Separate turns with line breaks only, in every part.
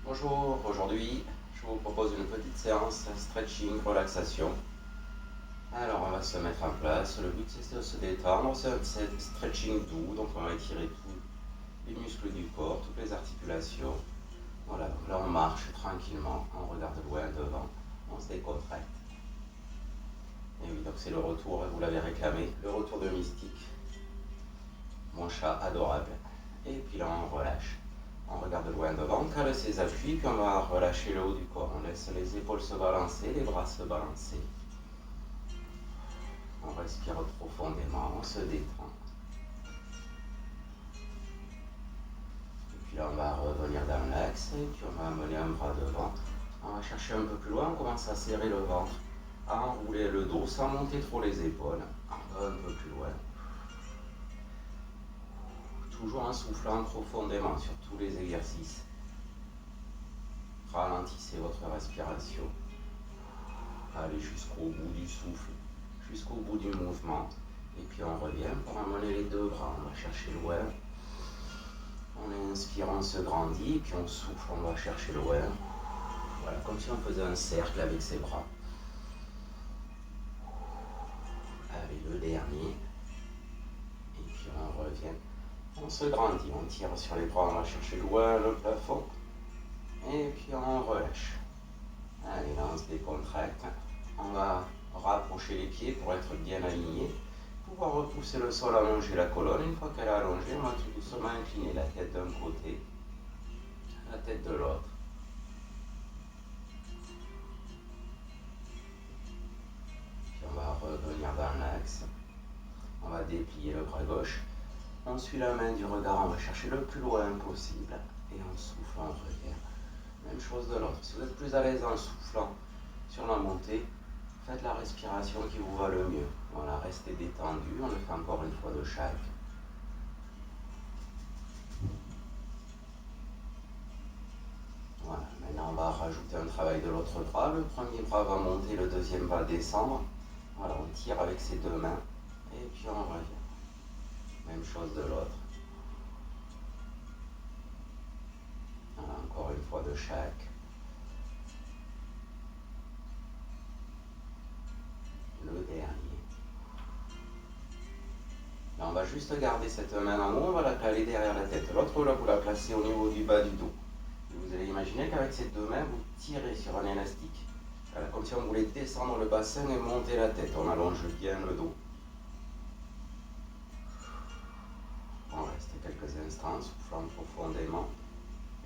Bonjour, aujourd'hui je vous propose une petite séance stretching, relaxation. Alors on va se mettre en place, le but c'est de se détendre, c'est un stretching doux, donc on va étirer tous les muscles du corps, toutes les articulations. Voilà, donc là on marche tranquillement, on regarde loin devant, on se décontracte. Et oui, donc c'est le retour, vous l'avez réclamé, le retour de Mystique, mon chat adorable. Et puis là on relâche. On regarde loin devant, on cale ses appuis, puis on va relâcher le haut du corps. On laisse les épaules se balancer, les bras se balancer. On respire profondément, on se détend. Et puis là, on va revenir dans l'axe, et puis on va amener un bras devant. On va chercher un peu plus loin, on commence à serrer le ventre, à enrouler le dos sans monter trop les épaules. On va un peu plus loin. Toujours en soufflant profondément sur tous les exercices. Ralentissez votre respiration. Allez jusqu'au bout du souffle, jusqu'au bout du mouvement. Et puis on revient pour amener les deux bras. On va chercher loin. On inspire, on se grandit. Puis on souffle, on va chercher loin. Voilà, comme si on faisait un cercle avec ses bras. Allez, le dernier. Et puis on revient. On se grandit, on tire sur les bras, on va chercher loin le plafond. Et puis on relâche. Allez, là on se décontracte. On va rapprocher les pieds pour être bien alignés. Pouvoir repousser le sol, allonger la colonne. Une fois qu'elle est allongée, on va tout doucement incliner la tête d'un côté, la tête de l'autre. Puis on va revenir dans l'axe. On va déplier le bras gauche. On suit la main du regard, on va chercher le plus loin possible. Et on souffle, on revient. Même chose de l'autre. Si vous êtes plus à l'aise en soufflant sur la montée, faites la respiration qui vous va le mieux. Voilà, restez détendu. On le fait encore une fois de chaque. Voilà, maintenant on va rajouter un travail de l'autre bras. Le premier bras va monter, le deuxième va descendre. Voilà, on tire avec ses deux mains et puis on revient. Même chose de l'autre. Voilà, encore une fois de chaque. Le dernier. Là, on va juste garder cette main en haut, on va la caler derrière la tête. L'autre, là, vous la placez au niveau du bas du dos. Et vous allez imaginer qu'avec ces deux mains, vous tirez sur un élastique. Voilà, comme si on voulait descendre le bassin et monter la tête. On allonge bien le dos. On reste quelques instants, soufflant profondément.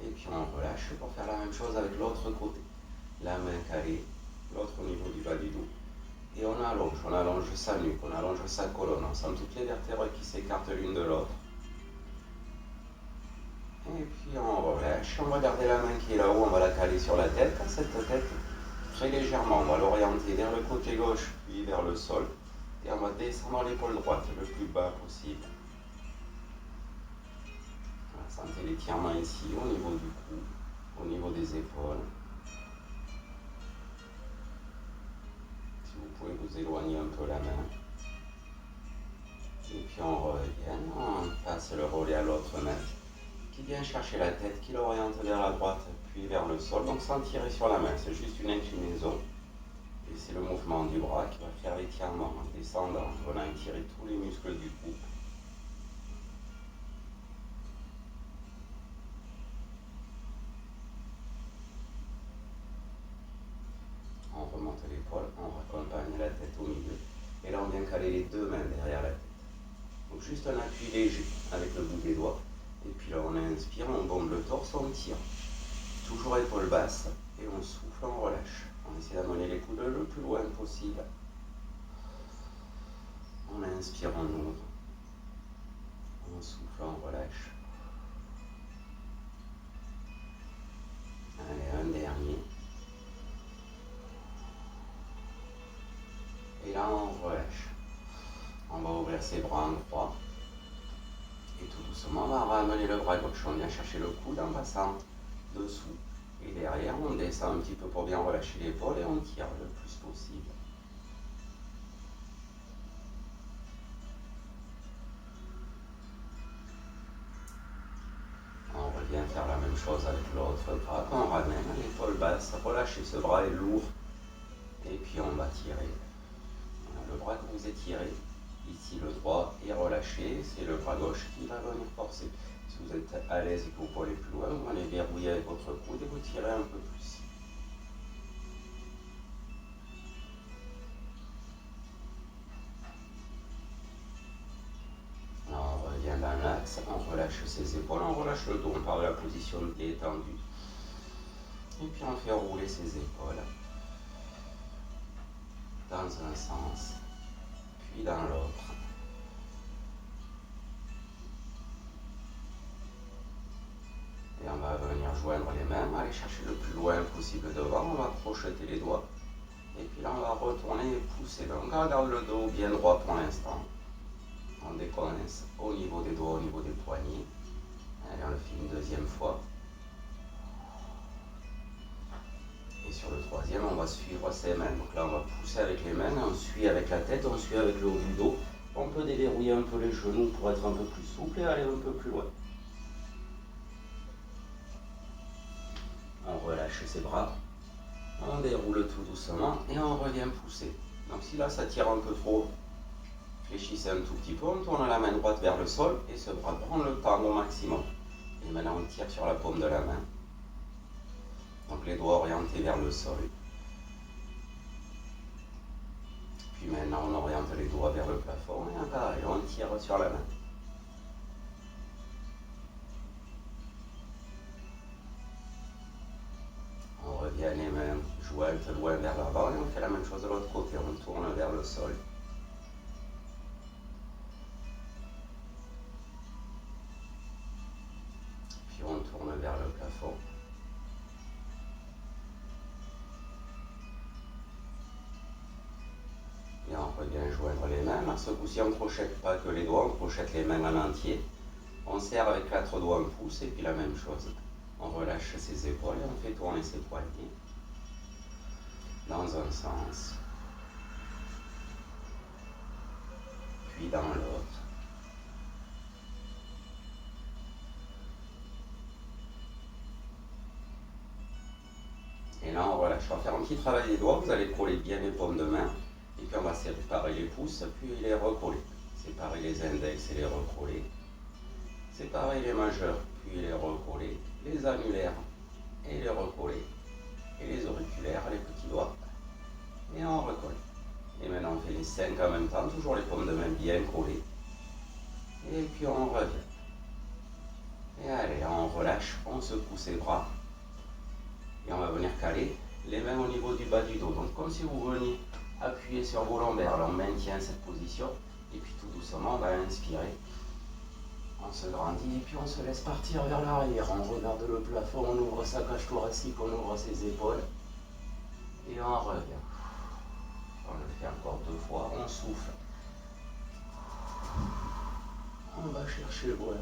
Et puis on relâche pour faire la même chose avec l'autre côté. La main calée, l'autre au niveau du bas du dos. Et on allonge sa nuque, on allonge sa colonne. On sent toutes les vertèbres qui s'écartent l'une de l'autre. Et puis on relâche. On va garder la main qui est là-haut, on va la caler sur la tête. Cette tête, très légèrement, on va l'orienter vers le côté gauche, puis vers le sol. Et on va descendre l'épaule droite le plus bas possible. Sentez l'étirement ici, au niveau du cou, au niveau des épaules. Si vous pouvez vous éloigner un peu la main. Et puis on revient, on passe le relais à l'autre main, qui vient chercher la tête, qui l'oriente vers la droite, puis vers le sol. Donc sans tirer sur la main, c'est juste une inclinaison. Et c'est le mouvement du bras qui va faire l'étirement en descendant. On a étiré tous les muscles du cou. On remonte l'épaule, on raccompagne la tête au milieu. Et là, on vient caler les deux mains derrière la tête. Donc juste un appui léger avec le bout des doigts. Et puis là, on inspire, on bombe le torse, on tire. Toujours épaule basse. Et on souffle, on relâche. On essaie d'amener les coudes le plus loin possible. On inspire, on ouvre. On souffle, on relâche. Allez, un dernier. Et là, on relâche. On va ouvrir ses bras en croix. Et tout doucement, on va ramener le bras gauche. On vient chercher le coude en passant dessous. Et derrière, on descend un petit peu pour bien relâcher l'épaule et on tire le plus possible. On revient vient faire la même chose avec l'autre bras qu'on ramène à l'épaule basse. Relâchez, ce bras est lourd. Et puis on va tirer. Le bras que vous étirez, ici le droit est relâché, c'est le bras gauche qui va venir forcer. Si vous êtes à l'aise et que vous pouvez aller plus loin, vous allez verrouiller avec votre coude et vous tirez un peu plus. Alors on revient dans l'axe, on relâche ses épaules, on relâche le dos, on part de la position détendue. Et puis on fait rouler ses épaules dans un sens, puis dans l'autre. Et on va venir joindre les mains, aller chercher le plus loin possible devant, on va projeter les doigts. Et puis là on va retourner et pousser. Donc on garde le dos bien droit pour l'instant. On décoince au niveau des doigts, au niveau des poignets. Allez, on le fait une deuxième fois. Et sur le troisième, on va suivre ses mains. Donc là, on va pousser avec les mains, on suit avec la tête, on suit avec le haut du dos. On peut déverrouiller un peu les genoux pour être un peu plus souple et aller un peu plus loin. On relâche ses bras, on déroule tout doucement et on revient pousser. Donc si là, ça tire un peu trop, fléchissez un tout petit peu, on tourne la main droite vers le sol et ce bras droit, on le tend au maximum. Et maintenant, on tire sur la paume de la main. Donc les doigts orientés vers le sol. Puis maintenant on oriente les doigts vers le plafond et pareil, on tire sur la main. On revient les mains jointes loin vers l'avant et on fait la même chose de l'autre côté, on tourne vers le sol. Puis on tourne vers le plafond. Et on revient joindre les mains. À ce coup-ci, on ne crochette pas que les doigts, on crochette les mains en entier. On serre avec 4 doigts un pouce et puis la même chose. On relâche ses épaules et on fait tourner ses poignets dans un sens, puis dans l'autre. Et là, on relâche. On va faire un petit travail des doigts. Vous allez coller bien les paumes de main. Et puis on va séparer les pouces, puis les recoller. Séparer les index et les recoller. Séparer les majeurs, puis les recoller. Les annulaires et les recoller. Et les auriculaires, les petits doigts. Et on recolle. Et maintenant on fait les 5 en même temps, toujours les paumes de main bien collées. Et puis on revient. Et allez, on relâche, on secoue ses bras. Et on va venir caler les mains au niveau du bas du dos. Donc comme si vous veniez appuyer sur vos lombaires. Alors on maintient cette position. Et puis tout doucement, on va inspirer. On se grandit et puis on se laisse partir vers l'arrière. On regarde le plafond, on ouvre sa cage thoracique, on ouvre ses épaules. Et on revient. On le fait encore 2 fois, on souffle. On va chercher loin.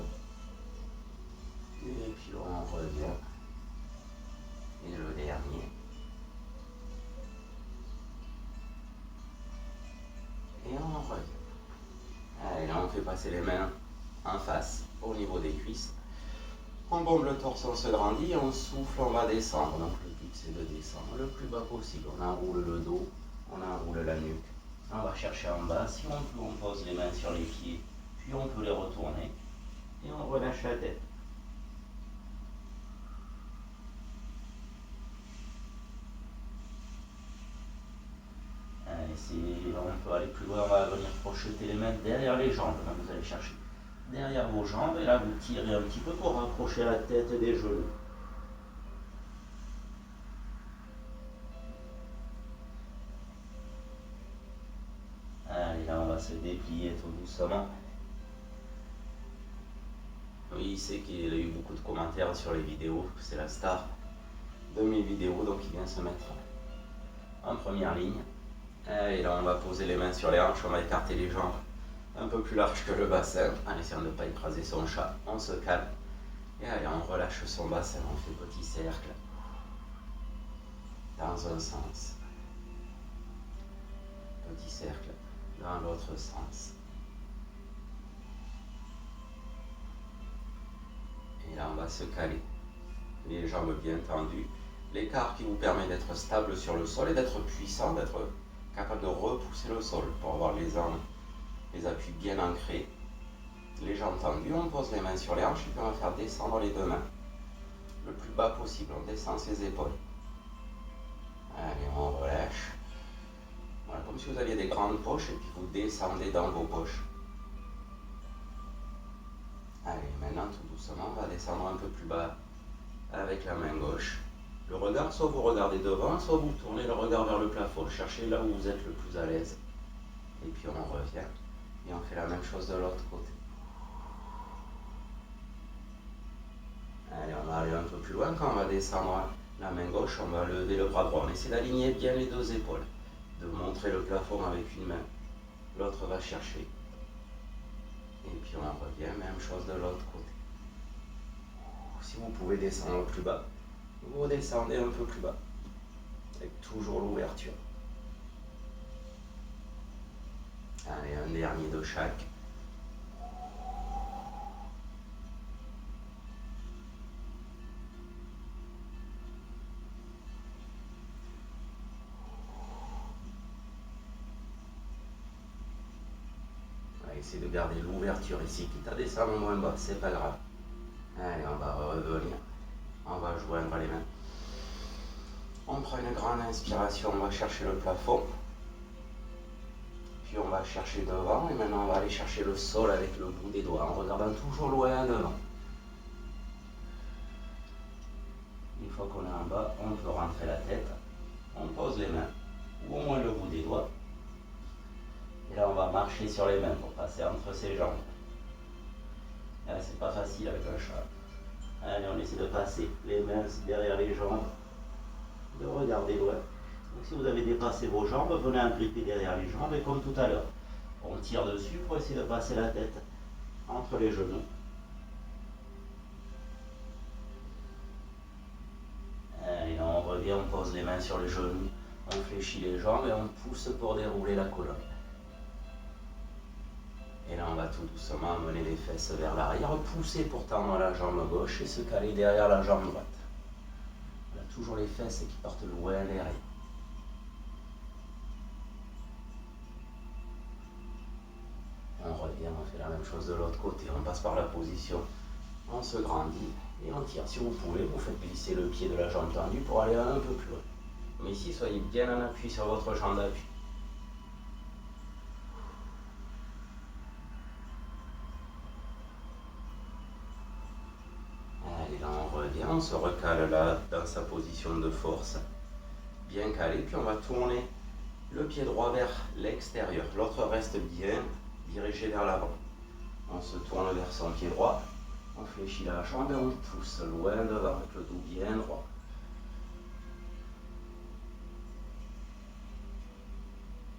Et puis on revient. Et le dernier. Et on revient. Allez, là on fait passer les mains en face, au niveau des cuisses. On bombe le torse, on se grandit, on souffle, on va descendre. Donc le but c'est de descendre le plus bas possible. On enroule le dos, on enroule la nuque. On va chercher en bas. Si on peut, on pose les mains sur les pieds, puis on peut les retourner. Et on relâche la tête. Allez, si on peut aller plus loin, on va venir projeter les mains derrière les jambes. Donc vous allez chercher derrière vos jambes et là vous tirez un petit peu pour rapprocher la tête des genoux. Allez, là on va se déplier tout doucement. Oui, il sait qu'il a eu beaucoup de commentaires sur les vidéos, c'est la star de mes vidéos, donc il vient se mettre en première ligne. Et là on va poser les mains sur les hanches, on va écarter les jambes un peu plus large que le bassin, en essayant de ne pas écraser son chat. On se calme et allez, on relâche son bassin, on fait petit cercle dans un sens, petit cercle dans l'autre sens. Et là on va se caler. Les jambes bien tendues. L'écart qui vous permet d'être stable sur le sol et d'être puissant, d'être capable de repousser le sol pour avoir les appuis bien ancrés. Les jambes tendues, on pose les mains sur les hanches et puis on va faire descendre les deux mains le plus bas possible. On descend ses épaules. Allez, on relâche. Voilà, comme si vous aviez des grandes poches et puis vous descendez dans vos poches. Allez, maintenant tout doucement, on va descendre un peu plus bas avec la main gauche. Le regard, soit vous regardez devant, soit vous tournez le regard vers le plafond. Cherchez là où vous êtes le plus à l'aise. Et puis on revient et on fait la même chose de l'autre côté. Allez, on va aller un peu plus loin. Quand on va descendre la main gauche, on va lever le bras droit. On essaie d'aligner bien les deux épaules, de montrer le plafond avec une main. L'autre va chercher. Et puis on revient, même chose de l'autre côté. Si vous pouvez descendre plus bas, vous descendez un peu plus bas, avec toujours l'ouverture. Allez, un dernier de chaque. Essayez de garder l'ouverture ici, quitte à descendre moins bas, c'est pas grave. Allez, on va revenir. On va joindre les mains. On prend une grande inspiration, on va chercher le plafond. Puis on va chercher devant et maintenant on va aller chercher le sol avec le bout des doigts en regardant toujours loin devant. Une fois qu'on est en bas, on peut rentrer la tête. On pose les mains, ou au moins le bout des doigts. Et là, on va marcher sur les mains pour passer entre ses jambes. Et là, c'est pas facile avec un chat. Allez, on essaie de passer les mains derrière les jambes, de regarder loin. Donc, si vous avez dépassé vos jambes, venez agripper derrière les jambes et comme tout à l'heure, on tire dessus pour essayer de passer la tête entre les genoux. Allez, là, on revient, on pose les mains sur les genoux, on fléchit les jambes et on pousse pour dérouler la colonne. Et là, on va tout doucement amener les fesses vers l'arrière, pousser pour tendre la jambe gauche et se caler derrière la jambe droite. On a toujours les fesses qui partent loin derrière. On revient, on fait la même chose de l'autre côté. On passe par la position, on se grandit et on tire. Si vous pouvez, vous faites glisser le pied de la jambe tendue pour aller un peu plus loin. Mais ici, soyez bien en appui sur votre jambe d'appui. On se recale là dans sa position de force, bien calé, puis on va tourner le pied droit vers l'extérieur, l'autre reste bien dirigé vers l'avant. On se tourne vers son pied droit, on fléchit la jambe et on pousse loin devant avec le dos bien droit.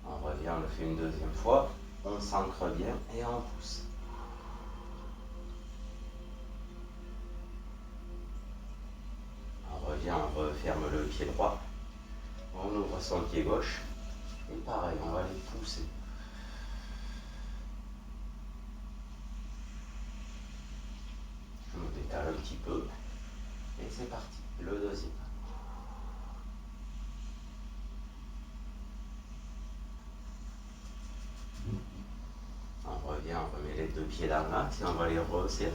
On revient, on le fait une deuxième fois, on s'ancre bien et on pousse. On referme le pied droit, on ouvre son pied gauche et pareil, on va les pousser. Je me décale un petit peu et c'est parti, le deuxième. On revient, on remet les deux pieds dans l'axe et on va les resserrer.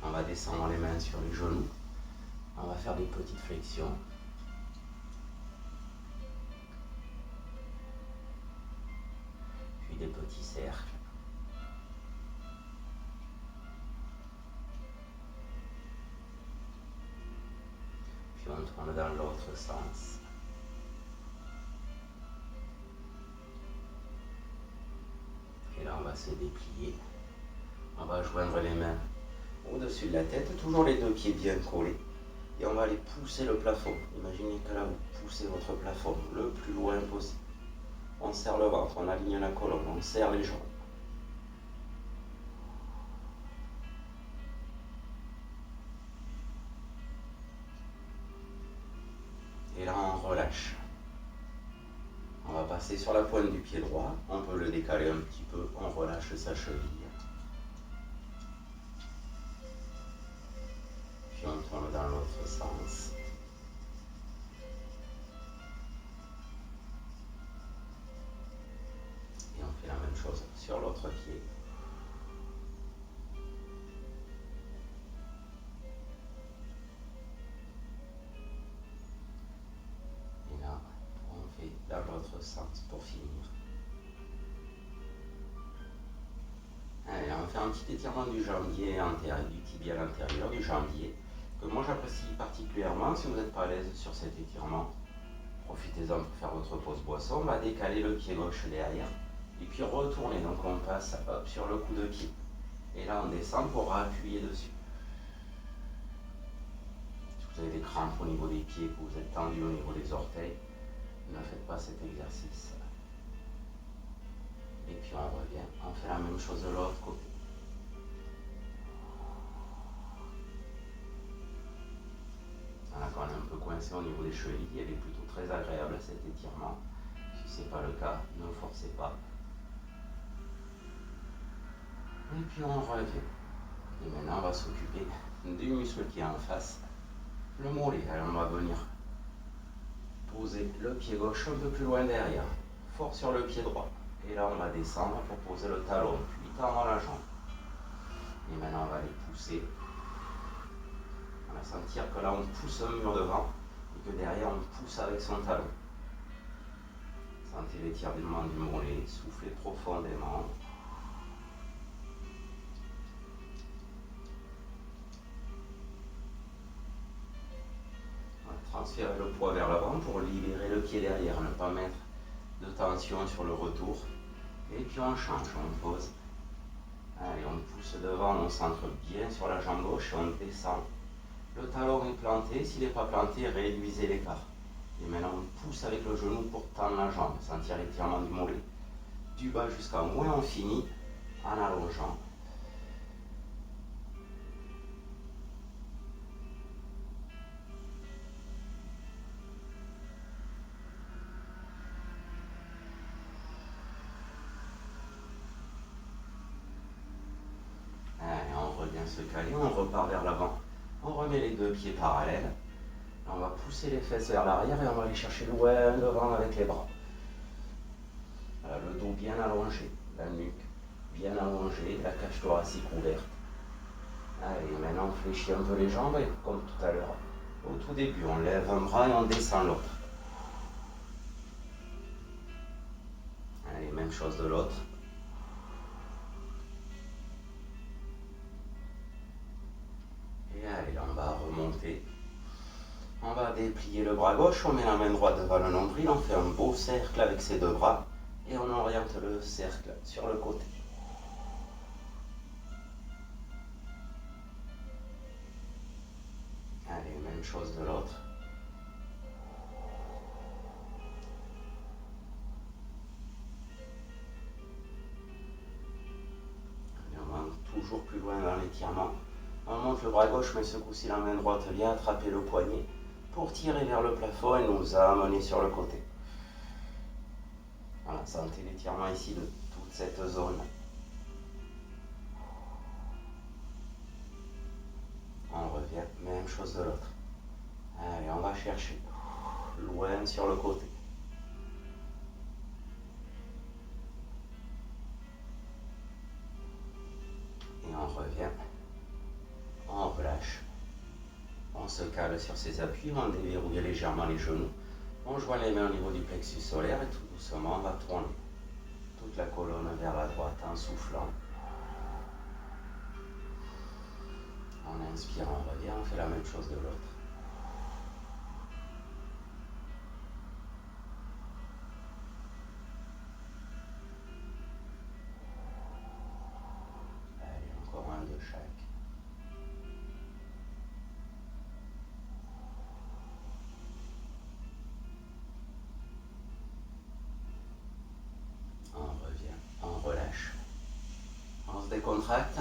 On va descendre les mains sur les genoux. On va faire des petites flexions. Puis des petits cercles. Puis on tourne dans l'autre sens. Et là on va se déplier. On va joindre les mains au-dessus de la tête, toujours les deux pieds bien collés. Et on va aller pousser le plafond. Imaginez que là, vous poussez votre plafond le plus loin possible. On serre le ventre, on aligne la colonne, on serre les jambes. Et là, on relâche. On va passer sur la pointe du pied droit. On peut le décaler un petit peu. On relâche sa cheville. sur l'autre pied. Et là, on fait dans l'autre sens pour finir. Allez, on fait un petit étirement du jambier antérieur, du tibial antérieur, du jambier, que moi j'apprécie particulièrement. Si vous n'êtes pas à l'aise sur cet étirement, profitez-en pour faire votre pause boisson. On va décaler le pied gauche derrière et puis retourner. Donc on passe hop, sur le coup de pied. Et là on descend pour appuyer dessus. Si vous avez des crampes au niveau des pieds, que vous êtes tendu au niveau des orteils, ne faites pas cet exercice. Et puis on revient, on fait la même chose de l'autre côté. Voilà, quand on est un peu coincé au niveau des chevilles, elle est plutôt très agréable cet étirement. Si ce n'est pas le cas, ne forcez pas. Et puis on revient. Et maintenant on va s'occuper du muscle qui est en face, le mollet. Alors on va venir poser le pied gauche un peu plus loin derrière, fort sur le pied droit. Et là on va descendre pour poser le talon, puis tendre la jambe. Et maintenant on va les pousser. On va sentir que là on pousse un mur devant et que derrière on pousse avec son talon. Sentez l'étirement du mollet, soufflez profondément. Transférez le poids vers l'avant pour libérer le pied derrière, ne pas mettre de tension sur le retour. Et puis on change, on pose. Allez, on pousse devant, on centre bien sur la jambe gauche et on descend. Le talon est planté, s'il n'est pas planté, réduisez l'écart. Et maintenant on pousse avec le genou pour tendre la jambe, sentir l'étirement du mollet. Du bas jusqu'en haut et on finit en allongeant. Allez, on revient se caler, on repart vers l'avant. On remet les deux pieds parallèles. On va pousser les fesses vers l'arrière et on va aller chercher loin devant avec les bras. Voilà, le dos bien allongé, la nuque bien allongée, la cage thoracique ouverte. Allez, maintenant on fléchit un peu les jambes et comme tout à l'heure, au tout début, on lève un bras et on descend l'autre. Allez, même chose de l'autre. Et allez, on va remonter. On va déplier le bras gauche, on met la main droite devant le nombril, on fait un beau cercle avec ses deux bras et on oriente le cercle sur le côté. Allez, même chose de l'autre. On va toujours plus loin dans l'étirement. On monte le bras gauche, mais ce coup-ci la main droite vient attraper le poignet pour tirer vers le plafond et nous amener sur le côté. Voilà, sentez l'étirement ici de toute cette zone. On revient, même chose de l'autre. Allez, on va chercher loin sur le côté. Et on revient. On relâche. On se cale sur ses appuis, on déverrouille légèrement les genoux. On joint les mains au niveau du plexus solaire et tout doucement on va tourner toute la colonne vers la droite en soufflant. On inspire, on revient, on fait la même chose de l'autre. Allez, encore un de chaque. On revient, on relâche. On se décontracte,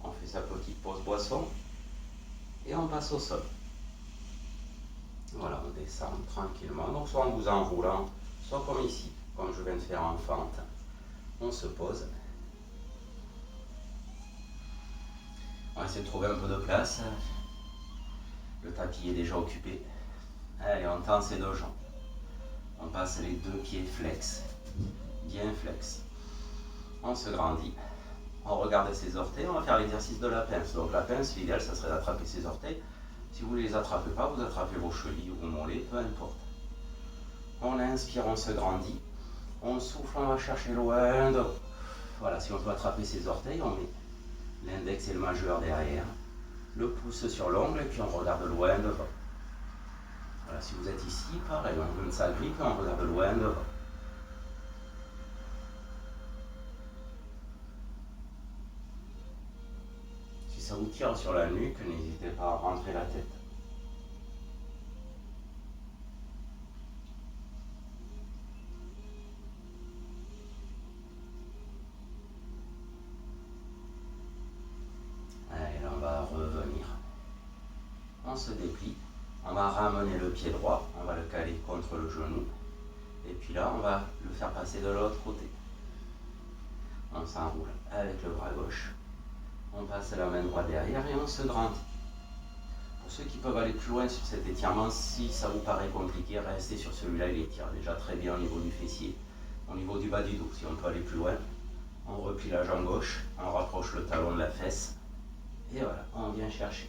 on fait sa petite pause boisson et on passe au sol. Voilà, on descend tranquillement, donc soit en vous enroulant, soit comme ici, comme je viens de faire en fente. On se pose. On va essayer de trouver un peu de place. Le tapis est déjà occupé. Allez, on tend ses deux jambes. On passe les deux pieds flex, bien flex. On se grandit. On regarde ses orteils, on va faire l'exercice de la pince. Donc la pince, l'idéal, ça serait d'attraper ses orteils. Si vous ne les attrapez pas, vous attrapez vos chevilles ou vos mollets, peu importe. On inspire, on se grandit. On souffle, on va chercher loin devant. Voilà, si on peut attraper ses orteils, on met l'index et le majeur derrière. Le pouce sur l'ongle et puis on regarde loin devant. Voilà, si vous êtes ici, pareil, on donne sa grippe et on regarde loin devant. Si ça vous tire sur la nuque, n'hésitez pas à rentrer la tête. Allez, là on va revenir. On se déplie. On va ramener le pied droit, on va le caler contre le genou. Et puis là, on va le faire passer de l'autre côté. On s'enroule avec le bras gauche. On passe la main droite derrière et on se grandit. Pour ceux qui peuvent aller plus loin sur cet étirement, si ça vous paraît compliqué, restez sur celui-là, il étire déjà très bien au niveau du fessier, au niveau du bas du dos. Si on peut aller plus loin, on replie la jambe gauche, on rapproche le talon de la fesse. Et voilà, on vient chercher.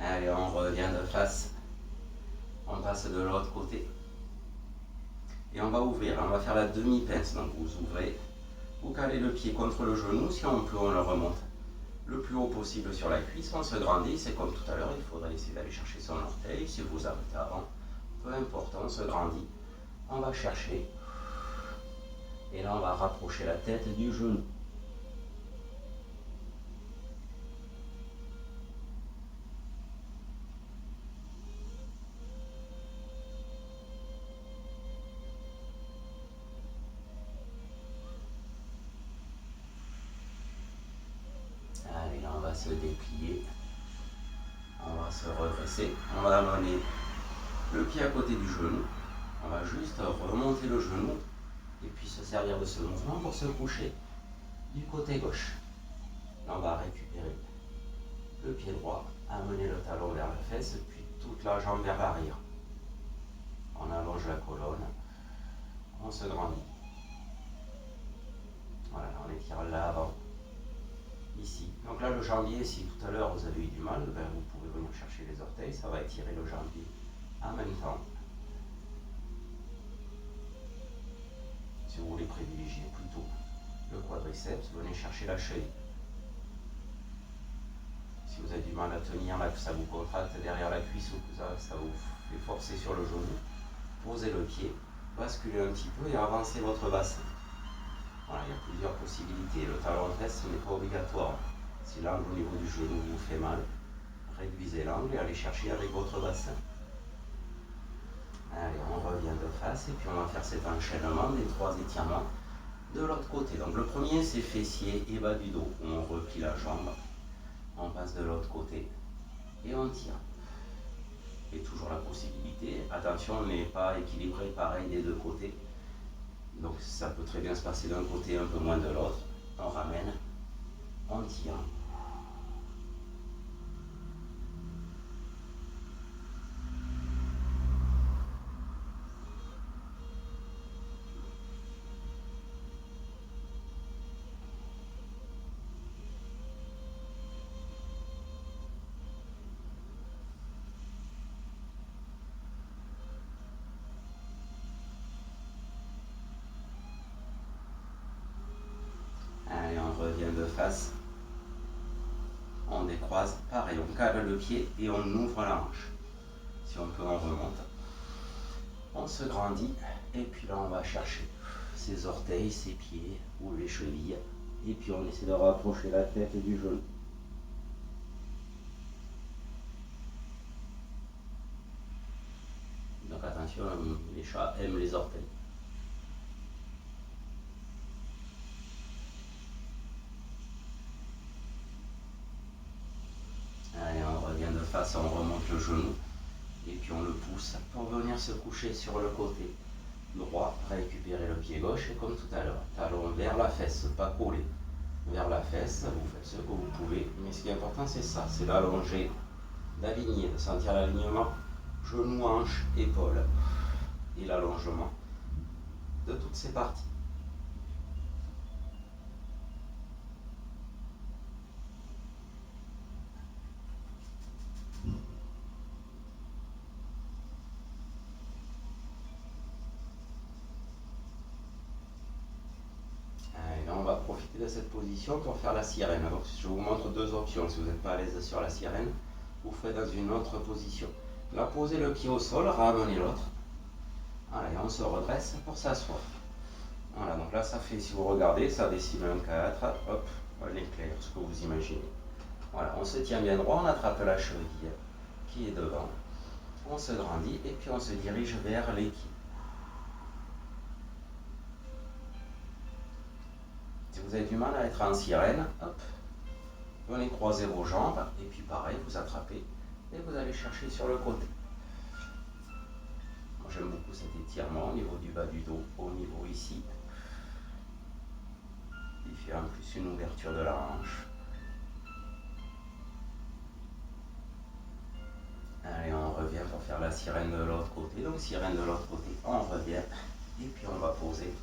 Allez, on revient de face. On passe de l'autre côté. Et on va ouvrir, on va faire la demi-pince. Donc vous ouvrez, vous calez le pied contre le genou. Si on peut, on le remonte le plus haut possible sur la cuisse. On se grandit, c'est comme tout à l'heure, il faudrait essayer d'aller chercher son orteil. Si vous arrêtez avant, peu importe, on se grandit. On va chercher. Et là, on va rapprocher la tête du genou. Allez, là, on va se déplier. On va se redresser. On va amener le pied à côté du genou. On va juste remonter le genou et puis se servir de ce mouvement pour se coucher du côté gauche. Là, on va récupérer le pied droit, amener le talon vers la fesse, puis toute la jambe vers l'arrière. On allonge la colonne, on se grandit. Voilà, on étire l'avant, ici. Donc là, le jambier, si tout à l'heure vous avez eu du mal, ben vous pouvez venir chercher les orteils, ça va étirer le jambier en même temps. Si vous voulez privilégier plutôt le quadriceps, venez chercher la cheville. Si vous avez du mal à tenir, là, que ça vous contracte derrière la cuisse ou que ça vous fait forcer sur le genou, posez le pied, basculez un petit peu et avancez votre bassin. Voilà, il y a plusieurs possibilités. Le talon de fesse n'est pas obligatoire. Si l'angle au niveau du genou vous fait mal, réduisez l'angle et allez chercher avec votre bassin. Allez, on revient de face et puis on va faire cet enchaînement des 3 étirements de l'autre côté. Donc le premier, c'est fessier et bas du dos. On replie la jambe, on passe de l'autre côté et on tire. Et toujours la possibilité, attention, on n'est pas équilibré pareil des deux côtés. Donc ça peut très bien se passer d'un côté un peu moins de l'autre. On ramène, on tire. Allez, on revient de face. On décroise, pareil, on cale le pied et on ouvre la hanche. Si on peut, on remonte. On se grandit et puis là, on va chercher ses orteils, ses pieds ou les chevilles. Et puis on essaie de rapprocher la tête du genou. Donc attention, les chats aiment les orteils. Allez, on revient de face, on remonte le genou et puis on le pousse pour venir se coucher sur le côté. droit, récupérez le pied gauche et comme tout à l'heure, talon vers la fesse, pas collé. Vers la fesse, vous faites ce que vous pouvez, mais ce qui est important c'est ça, c'est d'allonger, d'aligner, de sentir l'alignement genou, hanche, épaule et l'allongement de toutes ces parties. Et là, on va profiter de cette position pour faire la sirène. Donc, je vous montre deux options. Si vous n'êtes pas à l'aise sur la sirène, vous faites dans une autre position. Là, posez le pied au sol, ramenez l'autre. Voilà, et on se redresse pour s'asseoir. Voilà, donc là, ça fait, si vous regardez, ça dessine un 4. Hop, l'éclair, ce que vous imaginez. Voilà, on se tient bien droit, on attrape la cheville qui est devant. On se grandit et puis on se dirige vers les pieds. Si vous avez du mal à être en sirène, hop, venez croiser vos jambes et puis pareil, vous attrapez et vous allez chercher sur le côté. Moi j'aime beaucoup cet étirement au niveau du bas du dos, au niveau ici. Il fait en plus une ouverture de la hanche. Allez, on revient pour faire la sirène de l'autre côté. Donc sirène de l'autre côté, on revient et puis on va poser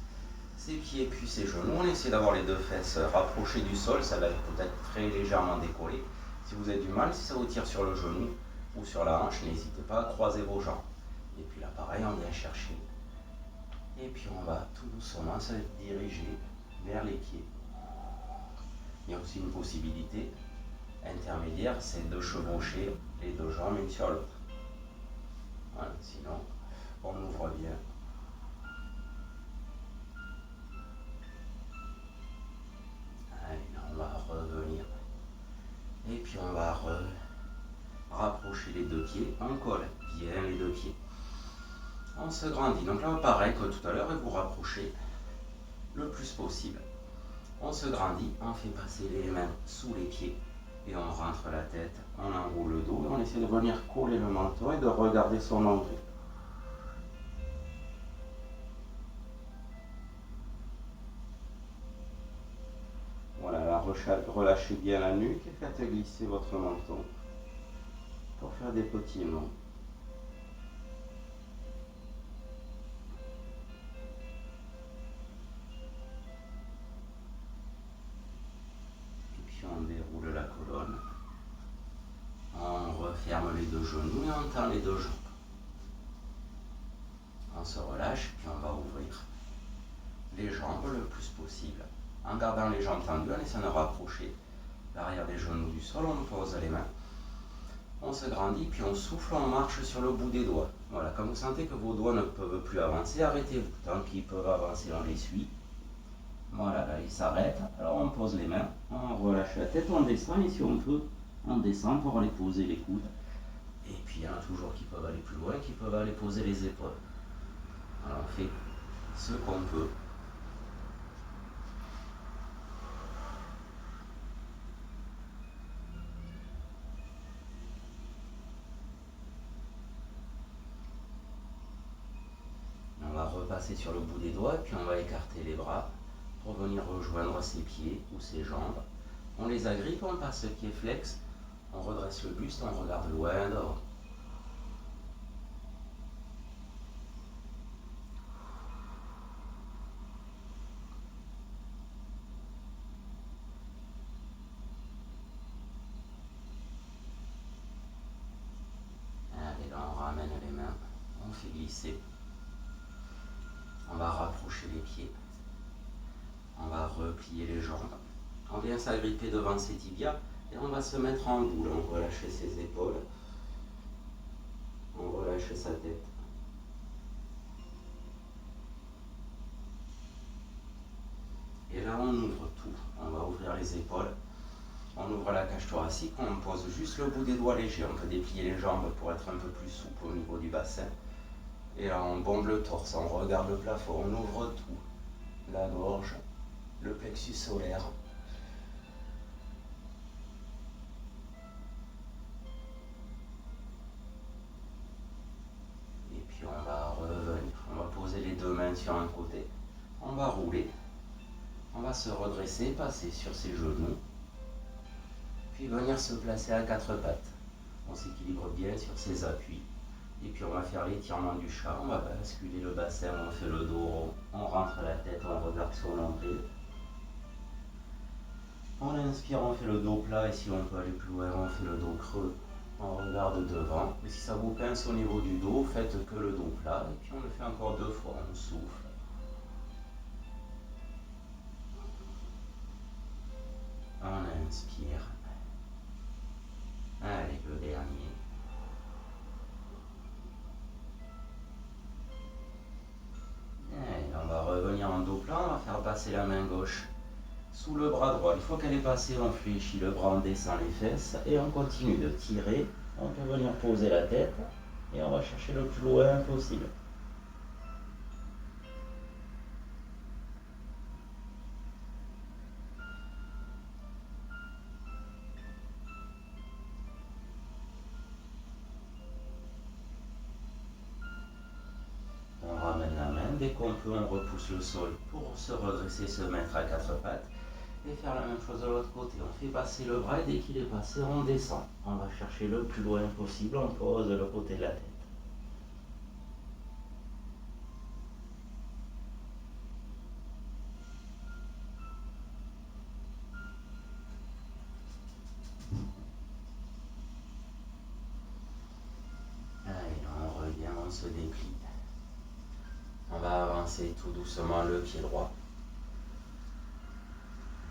ses pieds puis ses genoux. On essaie d'avoir les deux fesses rapprochées du sol, ça va être peut-être très légèrement décollé. Si vous avez du mal, si ça vous tire sur le genou ou sur la hanche, n'hésitez pas à croiser vos jambes. Et puis là pareil, on vient chercher. Et puis on va tout doucement se diriger vers les pieds. Il y a aussi une possibilité intermédiaire, c'est de chevaucher les deux jambes une sur l'autre. Voilà, sinon on ouvre bien. Allez, là on va revenir. Et puis on va rapprocher les deux pieds, on colle bien les deux pieds. On se grandit. Donc là pareil que tout à l'heure, et vous rapprochez le plus possible. On se grandit, on fait passer les mains sous les pieds et on rentre la tête, on enroule le dos et on essaie de venir coller le menton et de regarder son nombril. Voilà, là, relâchez bien la nuque et faites glisser votre menton pour faire des petits nœuds. Et puis on déroule la colonne. On referme les deux genoux et on tend les deux jambes. On se relâche, puis on va ouvrir les jambes le plus possible. En gardant les jambes tendues, en essayant de rapprocher l'arrière des genoux du sol, on pose les mains. On se grandit, puis on souffle, on marche sur le bout des doigts. Voilà, quand vous sentez que vos doigts ne peuvent plus avancer, arrêtez-vous. Tant qu'ils peuvent avancer, on les suit. Voilà, là, ils s'arrêtent. Alors on pose les mains, on relâche la tête, on descend, et si on peut, on descend pour aller poser les coudes. Et puis il y en a toujours qui peuvent aller plus loin, qui peuvent aller poser les épaules. Alors on fait ce qu'on peut. On va repasser sur le bout des doigts, puis on va écarter les bras pour venir rejoindre ses pieds ou ses jambes. On les agrippe, on passe le pied flex, on redresse le buste, on regarde loin dehors. Allez, là on ramène les mains, on fait glisser. On va rapprocher les pieds. On va replier les jambes. On vient s'agripper devant ses tibias et on va se mettre en boule. On relâche ses épaules. On relâche sa tête. Et là, on ouvre tout. On va ouvrir les épaules. On ouvre la cage thoracique. On pose juste le bout des doigts léger. On peut déplier les jambes pour être un peu plus souple au niveau du bassin. Et là, on bombe le torse. On regarde le plafond. On ouvre tout. La gorge, le plexus solaire. Et puis on va revenir. On va poser les deux mains va rouler. On va se redresser, passer sur ses genoux, puis venir se placer à quatre pattes. On s'équilibre bien sur ses appuis. Et puis on va faire l'étirement du chat, on va basculer le bassin, on fait le dos rond, on rentre la tête, on regarde son nombril. On inspire, on fait le dos plat et si on peut aller plus loin, on fait le dos creux. On regarde devant. Et si ça vous pince au niveau du dos, faites que le dos plat. Et puis on le fait encore 2 fois, on souffle. On inspire. Allez, le dernier. Et on va revenir en dos plat, on va faire passer la main gauche sous le bras droit. Une fois qu'elle est passée, on fléchit le bras, on descend les fesses et on continue de tirer. On peut venir poser la tête et on va chercher le plus loin possible. On ramène la main, dès qu'on peut, on repousse le sol pour se redresser, se mettre à quatre pattes et faire la même chose de l'autre côté. On fait passer le bras et dès qu'il est passé, on descend. On va chercher le plus loin possible, on pose le côté de la tête. Allez, on revient, on se déplie. On va avancer tout doucement le pied droit.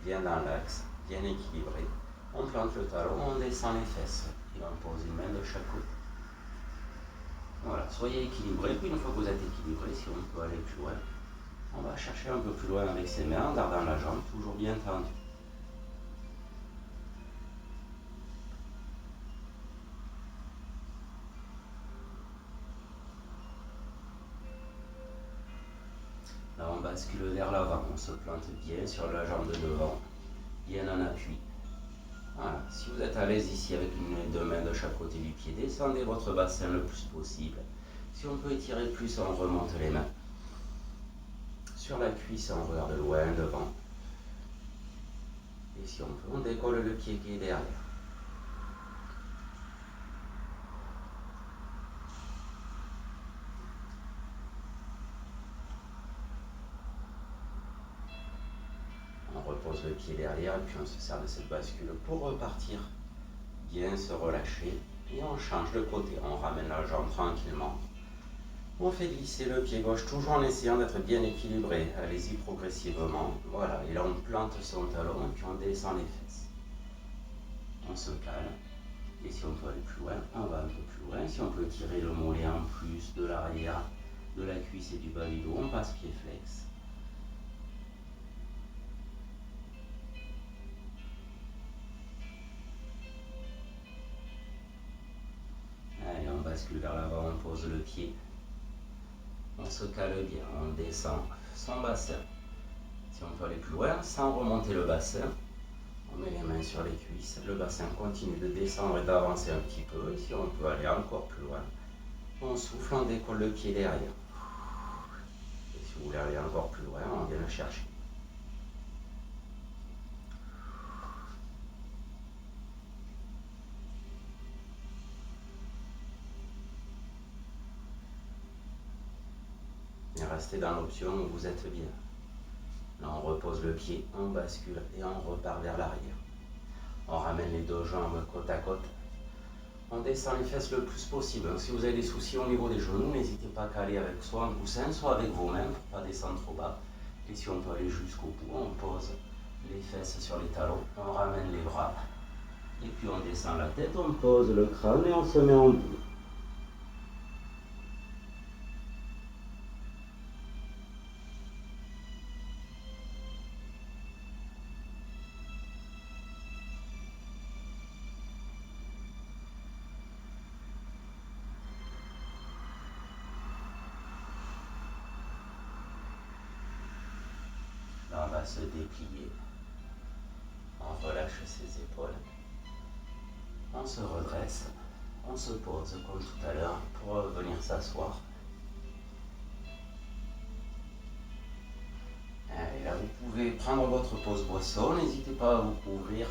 Bien dans l'axe, bien équilibré. On plante le talon, on descend les fesses et on pose une main de chaque côté. Voilà, soyez équilibré. Puis une fois que vous êtes équilibré, si on peut aller plus loin, on va chercher un peu plus loin avec ses mains en gardant la jambe toujours bien tendue. Là, on bascule vers l'avant, on se plante bien sur la jambe de devant, bien en appui. Voilà. Si vous êtes à l'aise ici avec une deux mains de chaque côté du pied, descendez votre bassin le plus possible. Si on peut étirer plus, on remonte les mains. Sur la cuisse, on regarde loin devant. Et si on peut, on décolle le pied qui est derrière. On repose le pied derrière et puis on se sert de cette bascule pour repartir. Bien se relâcher et on change de côté. On ramène la jambe tranquillement. On fait glisser le pied gauche toujours en essayant d'être bien équilibré. Allez-y progressivement. Voilà, et là on plante son talon et puis on descend les fesses. On se calme. Et si on peut aller plus loin, on va un peu plus loin. Si on peut tirer le mollet en plus de l'arrière, de la cuisse et du bas du dos, on passe pied flex. Allez, on bascule vers l'avant, on pose le pied. On se cale bien, on descend son bassin. Si on peut aller plus loin, sans remonter le bassin, on met les mains sur les cuisses, le bassin continue de descendre et d'avancer un petit peu. Et si on peut aller encore plus loin, on souffle, on décolle le pied derrière. Et si vous voulez aller encore plus loin, on vient le chercher. Et restez dans l'option où vous êtes bien. Là, on repose le pied, on bascule et on repart vers l'arrière. On ramène les deux jambes côte à côte. On descend les fesses le plus possible. Si vous avez des soucis au niveau des genoux, n'hésitez pas à caler avec soit un coussin, soit avec vos mains pour ne pas descendre trop bas. Et si on peut aller jusqu'au bout, on pose les fesses sur les talons, on ramène les bras. Et puis on descend la tête, on pose le crâne et on se met en boule. Là, on va se déplier. On relâche ses épaules. On se redresse. On se pose comme tout à l'heure pour venir s'asseoir. pouvez prendre votre pause boisson, n'hésitez pas à vous couvrir.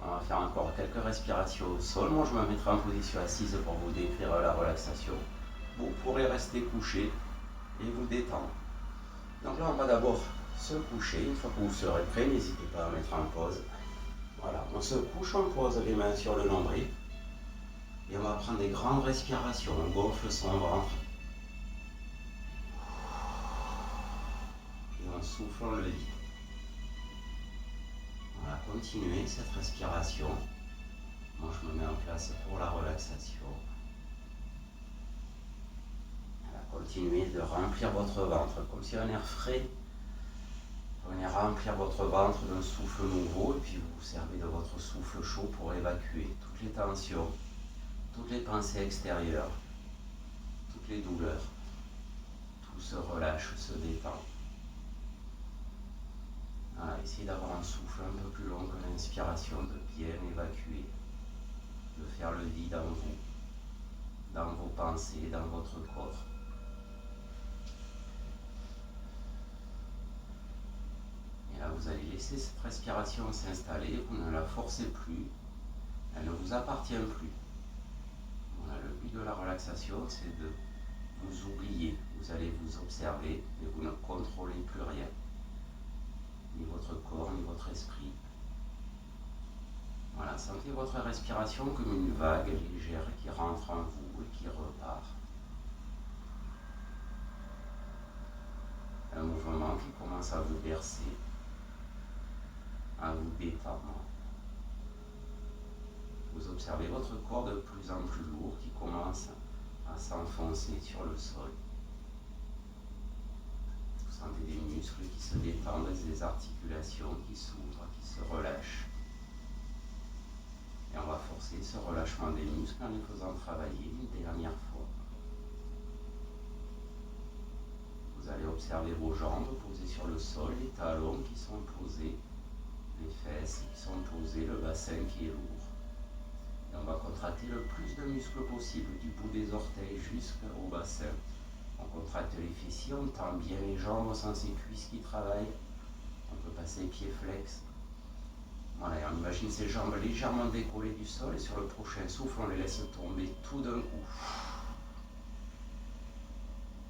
On va faire encore quelques respirations au sol. Moi, je me mettrai en position assise pour vous décrire la relaxation. Vous pourrez rester couché et vous détendre. Donc là, on va d'abord se coucher. Une fois que vous serez prêt, n'hésitez pas à mettre en pause. Voilà, on se couche, on pose les mains sur le nombril. Et on va prendre des grandes respirations. On gonfle son ventre. Et on souffle, on le vide. On va continuer cette respiration. Moi, je me mets en place pour la relaxation. Continuez de remplir votre ventre comme si un air frais venait remplir votre ventre d'un souffle nouveau, et puis vous vous servez de votre souffle chaud pour évacuer toutes les tensions, toutes les pensées extérieures, toutes les douleurs. Tout se relâche, se détend. Voilà, essayez d'avoir un souffle un peu plus long que l'inspiration, de bien évacuer, de faire le vide en vous, dans vos pensées, dans votre corps. Et là, vous allez laisser cette respiration s'installer, vous ne la forcez plus, elle ne vous appartient plus. Voilà, le but de la relaxation, c'est de vous oublier. Vous allez vous observer, mais vous ne contrôlez plus rien. Ni votre corps, ni votre esprit. Voilà, sentez votre respiration comme une vague légère qui rentre en vous et qui repart. Un mouvement qui commence à vous bercer, à vous détendre. Vous observez votre corps de plus en plus lourd qui commence à s'enfoncer sur le sol. Vous sentez des muscles qui se détendent, des articulations qui s'ouvrent, qui se relâchent. Et on va forcer ce relâchement des muscles en les faisant travailler une dernière fois. Vous allez observer vos jambes posées sur le sol, les talons qui sont posés, les fesses qui sont posées, le bassin qui est lourd. Et on va contracter le plus de muscles possible, du bout des orteils jusqu'au bassin. On contracte les fessiers, on tend bien les jambes, on sent ses cuisses qui travaillent. On peut passer pieds flex. Voilà, et on imagine ces jambes légèrement décollées du sol, et sur le prochain souffle, on les laisse tomber tout d'un coup.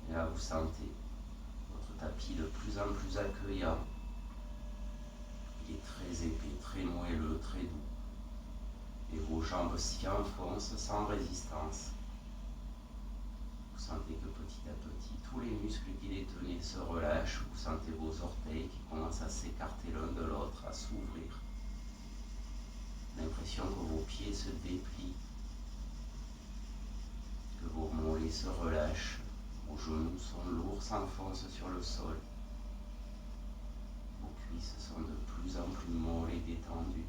Et là, vous sentez votre tapis de plus en plus accueillant. Il est très épais, très moelleux, très doux. Et vos jambes s'y enfoncent sans résistance. Vous sentez que petit à petit, tous les muscles qui les tenaient se relâchent. Vous sentez vos orteils qui commencent à s'écarter l'un de l'autre, à s'ouvrir. L'impression que vos pieds se déplient, que vos mollets se relâchent, vos genoux sont lourds, s'enfoncent sur le sol. Vos cuisses sont de plus en plus molles et détendues.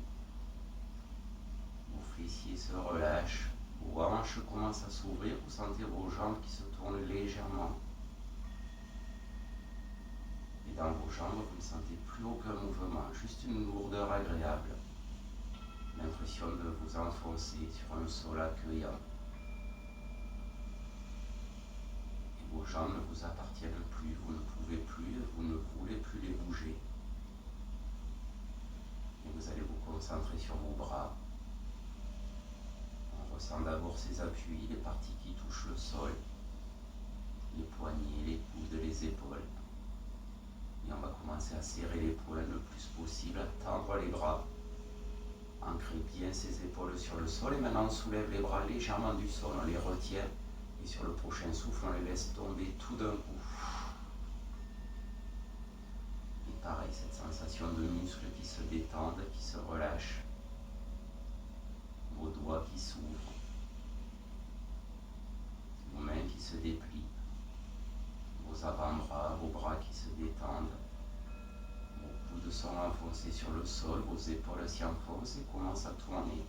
Vos fessiers se relâchent, vos hanches commencent à s'ouvrir, vous sentez vos jambes qui se tournent légèrement. Et dans vos jambes, vous ne sentez plus aucun mouvement, juste une lourdeur agréable. L'impression de vous enfoncer sur un sol accueillant. Et vos jambes ne vous appartiennent plus, vous ne pouvez plus, vous ne voulez plus les bouger. Et vous allez vous concentrer sur vos bras. On ressent d'abord ces appuis, les parties qui touchent le sol, les poignets, les coudes, les épaules. Et on va commencer à serrer les poings le plus possible, à tendre les bras. Ancrez bien ses épaules sur le sol, et maintenant on soulève les bras légèrement du sol, on les retient, et sur le prochain souffle, on les laisse tomber tout d'un coup. Et pareil, cette sensation de muscles qui se détendent, qui se relâchent, vos doigts qui s'ouvrent, vos mains qui se déplient, vos avant-bras, vos bras qui se détendent. Vos coudes sont enfoncés sur le sol, vos épaules s'y enfoncent et commencent à tourner.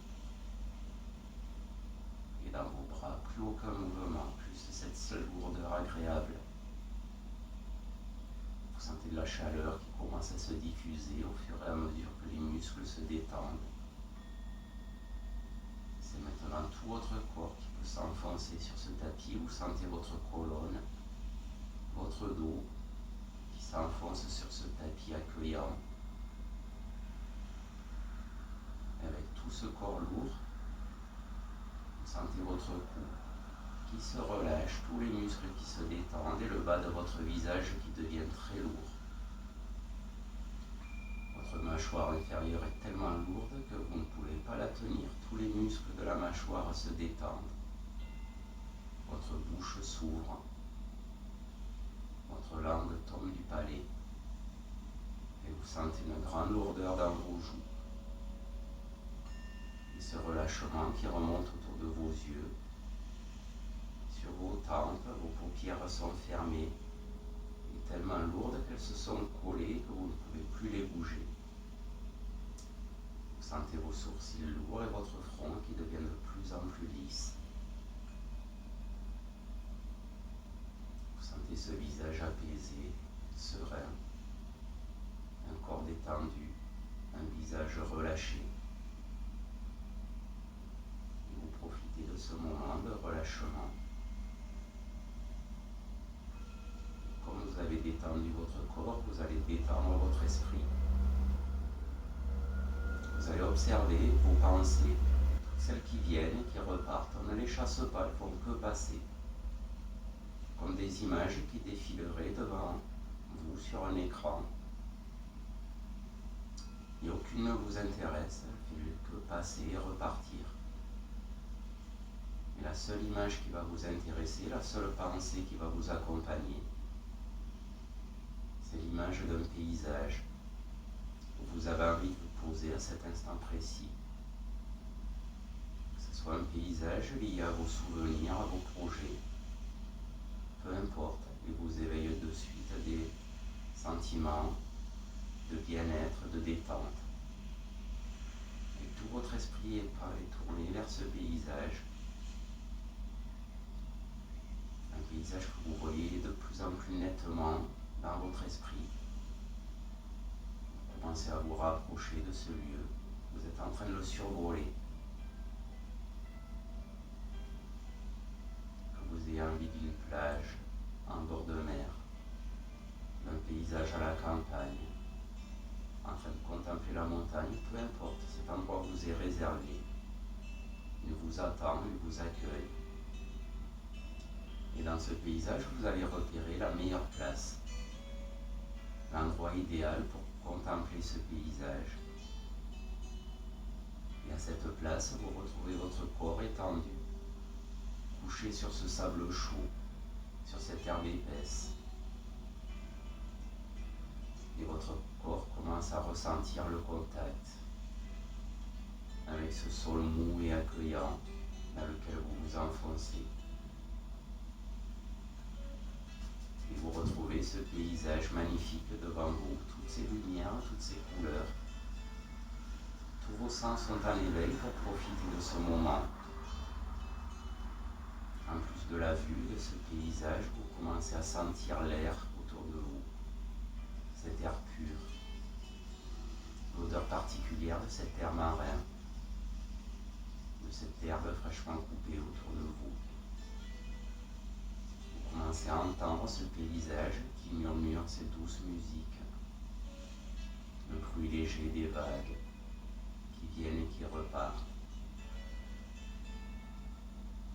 Et dans vos bras, plus aucun mouvement, juste cette seule lourdeur agréable. Vous sentez de la chaleur qui commence à se diffuser au fur et à mesure que les muscles se détendent. C'est maintenant tout votre corps qui peut s'enfoncer sur ce tapis. Vous sentez votre colonne, votre dos qui s'enfonce sur ce tapis accueillant. ce corps lourd. Vous sentez votre cou qui se relâche, tous les muscles qui se détendent et le bas de votre visage qui devient très lourd. Votre mâchoire inférieure est tellement lourde que vous ne pouvez pas la tenir. Tous les muscles de la mâchoire se détendent. Votre bouche s'ouvre. Votre langue tombe du palais. Et vous sentez une grande lourdeur dans vos joues. Et ce relâchement qui remonte autour de vos yeux. Sur vos tempes, vos paupières sont fermées. Et tellement lourdes qu'elles se sont collées que vous ne pouvez plus les bouger. Vous sentez vos sourcils lourds et votre front qui deviennent de plus en plus lisses. Vous sentez ce visage apaisé, serein, un corps détendu, un visage relâché. Et vous profitez de ce moment de relâchement. Comme vous avez détendu votre corps, vous allez détendre votre esprit. Vous allez observer vos pensées, toutes celles qui viennent et qui repartent. On ne les chasse pas, elles ne font que passer. Comme des images qui défileraient devant vous sur un écran. Et aucune ne vous intéresse, elle ne fait que passer et repartir. Et la seule image qui va vous intéresser, la seule pensée qui va vous accompagner, c'est l'image d'un paysage où vous avez envie de vous poser à cet instant précis. Que ce soit un paysage lié à vos souvenirs, à vos projets, peu importe, il vous éveille de suite des sentiments de bien-être, de détente. Et tout votre esprit est tourné vers ce paysage. Un paysage que vous voyez de plus en plus nettement dans votre esprit. Vous commencez à vous rapprocher de ce lieu. Vous êtes en train de le survoler. Que vous ayez envie d'une plage en bord de mer, d'un paysage à la campagne, en train de contempler la montagne, peu importe, cet endroit vous est réservé. Il vous attend, il vous accueille. Et dans ce paysage, vous allez repérer la meilleure place, l'endroit idéal pour contempler ce paysage. Et à cette place, vous retrouvez votre corps étendu, couché sur ce sable chaud, sur cette herbe épaisse. Et votre corps commence à ressentir le contact avec ce sol mou et accueillant dans lequel vous vous enfoncez. Et vous retrouvez ce paysage magnifique devant vous, toutes ces lumières, toutes ces couleurs. Tous vos sens sont en éveil pour profiter de ce moment. En plus de la vue de ce paysage, vous commencez à sentir l'air autour de vous, cet air pur, l'odeur particulière de cet air marin, de cette herbe fraîchement coupée autour de vous. Vous commencez à entendre ce paysage qui murmure ces douces musiques, le bruit léger des vagues qui viennent et qui repartent,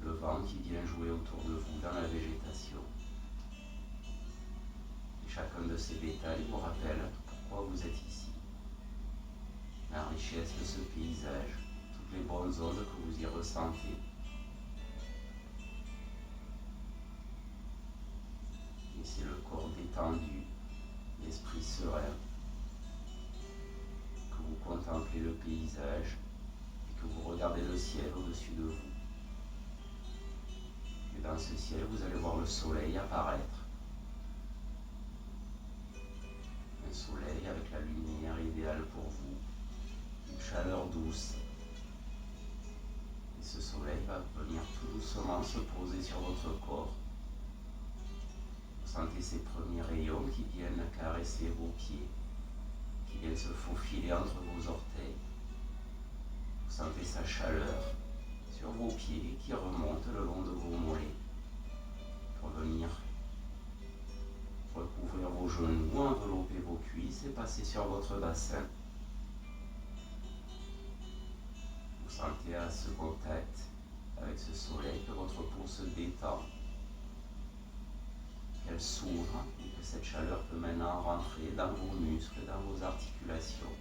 le vent qui vient jouer autour de vous dans la végétation. Et chacun de ces détails vous rappelle pourquoi vous êtes ici. La richesse de ce paysage, toutes les bonnes ondes que vous y ressentez. Et c'est le corps détendu, l'esprit serein, que vous contemplez le paysage et que vous regardez le ciel au-dessus de vous. Et dans ce ciel, vous allez voir le soleil apparaître. Un soleil avec la lumière idéale pour vous, une chaleur douce. Et ce soleil va venir tout doucement se poser sur votre corps. Vous sentez ces premiers rayons qui viennent caresser vos pieds, qui viennent se faufiler entre vos orteils. Vous sentez sa chaleur sur vos pieds qui remonte le long de vos mollets pour venir recouvrir vos genoux, envelopper vos cuisses et passer sur votre bassin. sentez à ce contact avec ce soleil que votre peau se détend, qu'elle s'ouvre et que cette chaleur peut maintenant rentrer dans vos muscles, dans vos articulations.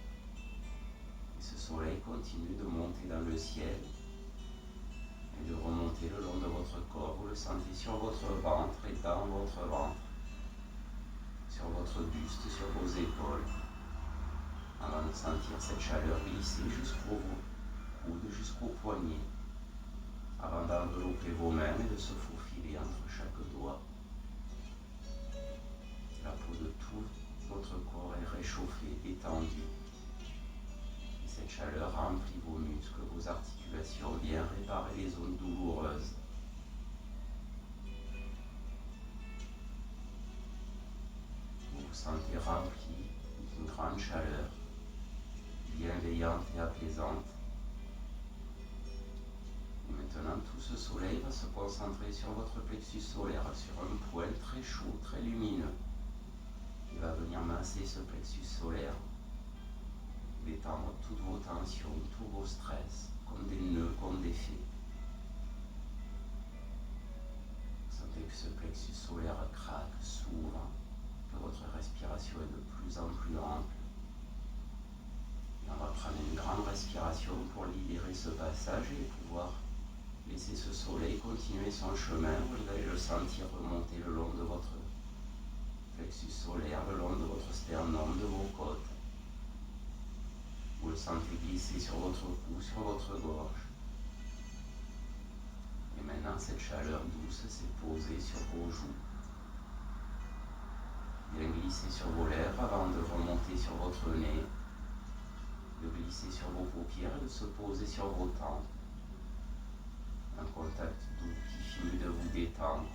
Et ce soleil continue de monter dans le ciel et de remonter le long de votre corps. Vous le sentez sur votre ventre et dans votre ventre, sur votre buste, sur vos épaules, avant de sentir cette chaleur glisser jusqu'au coude, jusqu'au poignet, avant d'envelopper vos mains et de se faufiler entre chaque doigt. La peau de tout votre corps est réchauffée, détendue. Et cette chaleur remplit vos muscles, vos articulations, vient réparer les zones douloureuses. Vous vous sentez rempli d'une grande chaleur, bienveillante et apaisante. Et maintenant, tout ce soleil va se concentrer sur votre plexus solaire, sur un poil très chaud, très lumineux. Il va venir masser ce plexus solaire, détendre toutes vos tensions, tous vos stress, comme des nœuds, comme des fils. Vous sentez que ce plexus solaire craque, s'ouvre, que votre respiration est de plus en plus ample. Et on va prendre une grande respiration pour libérer ce passage et pouvoir laisser ce soleil continuer son chemin. Vous allez le sentir remonter le long de votre plexus solaire, le long de votre sternum, de vos côtes. Vous le sentez glisser sur votre cou, sur votre gorge. Et maintenant, cette chaleur douce s'est posée sur vos joues. Vient glisser sur vos lèvres avant de remonter sur votre nez, de glisser sur vos paupières et de se poser sur vos tempes. Un contact doux qui finit de vous détendre.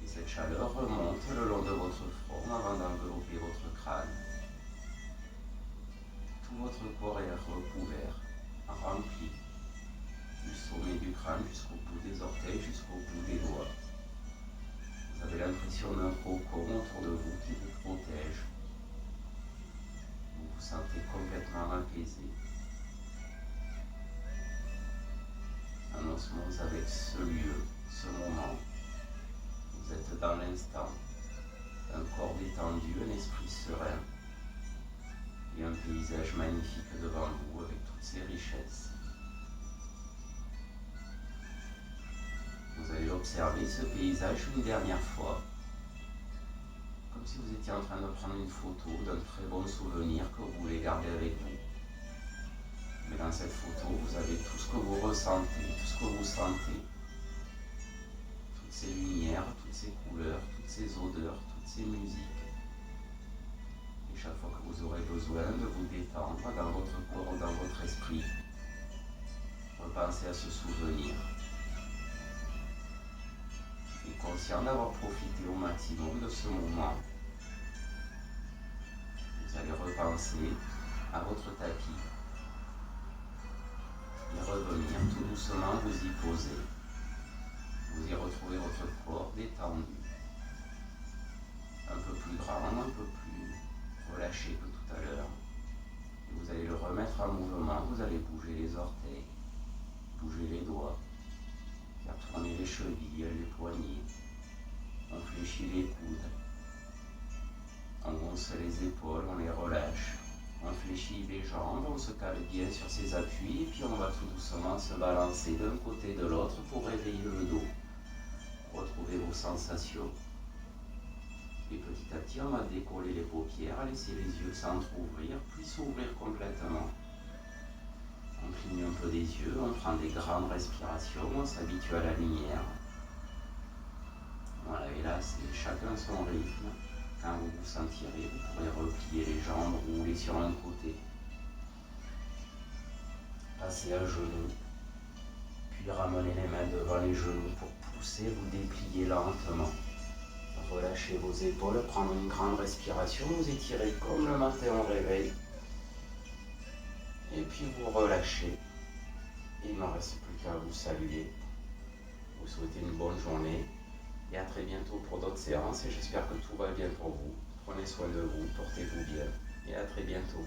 Et cette chaleur remonte le long de votre front avant d'envelopper votre crâne. Tout votre corps est recouvert, rempli, du sommet du crâne jusqu'au bout des orteils, jusqu'au bout des doigts. Vous avez l'impression d'un cocon autour de vous qui vous protège. Vous vous sentez complètement apaisé. En osmose avec ce lieu, ce moment. Vous êtes dans l'instant, un corps détendu, un esprit serein et un paysage magnifique devant vous avec toutes ses richesses. Vous allez observer ce paysage une dernière fois, comme si vous étiez en train de prendre une photo d'un très bon souvenir que vous voulez garder avec vous. Mais dans cette photo, vous avez tout ce que vous ressentez, tout ce que vous sentez. Toutes ces lumières, toutes ces couleurs, toutes ces odeurs, toutes ces musiques. Et chaque fois que vous aurez besoin de vous détendre dans votre corps ou dans votre esprit, repensez à ce souvenir. Et conscient d'avoir profité au maximum de ce moment, vous allez repenser à votre tapis et revenir tout doucement vous y poser. Vous y retrouvez votre corps détendu, un peu plus grand, un peu plus relâché que tout à l'heure. Et vous allez le remettre en mouvement, vous allez bouger les orteils, bouger les doigts, faire tourner les chevilles, les poignets. On fléchit les coudes, on gonce les épaules, on les relâche. On fléchit les jambes, on se cale bien sur ses appuis et puis on va tout doucement se balancer d'un côté et de l'autre pour réveiller le dos. Retrouvez vos sensations. Et petit à petit, on va décoller les paupières, laisser les yeux s'entrouvrir, puis s'ouvrir complètement. On cligne un peu des yeux, on prend des grandes respirations, on s'habitue à la lumière. Voilà, et là, c'est chacun son rythme. Quand vous vous sentirez, vous pourrez replier les jambes, rouler sur un côté. Passer à genoux, puis ramener les mains devant les genoux pour pousser, vous déplier lentement. Relâchez vos épaules, prendre une grande respiration, vous étirez comme le matin au réveil. Et puis vous relâchez. Il ne me reste plus qu'à vous saluer. Vous souhaitez une bonne journée. Et à très bientôt pour d'autres séances et j'espère que tout va bien pour vous. Prenez soin de vous, portez-vous bien et à très bientôt.